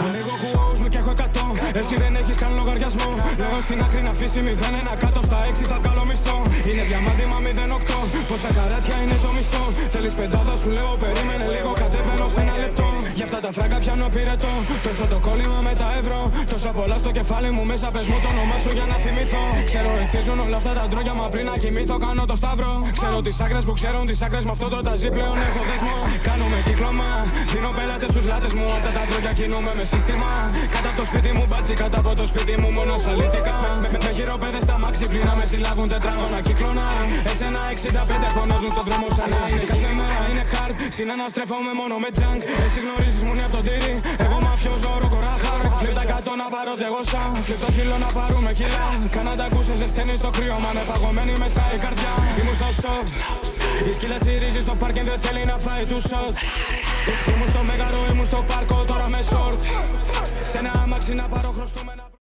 Ανοίγω κουόους μου κι έχω 100. Εσύ δεν έχεις καν λογαριασμό. Λέω στην άκρη να αφήσει 0-1 κάτω στα 6 θα βγάλω μισθό. Είναι διαμάντι μα 0-8. Πόσα καράτια είναι το μισό. Θέλεις πεντάδα σου λέω περίμενε λίγο. Κατεβαίνω σε ένα λεπτό. Γι' αυτά τα φράγκα πιάνω πυρετό. Τόσο το κόλλημα με τα ευρώ. Τόσα πολλά στο κεφάλι μου μέσα πες μου το όνομά σου για να θυμηθώ. Ξέρω ευθύζουν όλα αυτά τα ντρόγια μα πριν να κοιμήθω κάνω το σταύρο. Ξέρω τις άκρες που ξέρουν τις άκρες με αυτό το ταζί πλέον έχω δεσμό. Κάνουμε κύκλωμα. Δίνω πελάτες στους λάτες μου. Αυτά τα ντρόγια κινούμε με σύστημα. Κάτω από το σπίτι μου μπάτσι, κάτω από το σπίτι μου μόνο ασφαλίτικα. Με χειροπέδες στα μάξι πριν να με συλλάβουν τετράγωνα κύκλωνα. Εσένα 65 φωνάζουν στον δρόμο σαν να είναι. Κάθε μέρα είναι hard, συναναστρέφομαι μόνο με junk. Εσύ γνωρίζεις μουνί από το τύρι, εγώ μαφιόζω ροκοράχα. Φλιπ τα 100 να πάρω 200, φλιπ το κιλό να πάρουμε κιλά. Κάνα τα ακούσες ζεσταίνεις στο κρύο, μα είναι παγωμένη μέσα η καρδιά. Ήμουν στο σοκ, η σκύλα τσιρίζει στο πάρκινγκ δεν θέλει να φάει του σοκ. Ήμουν στο μέγαρο, ήμουν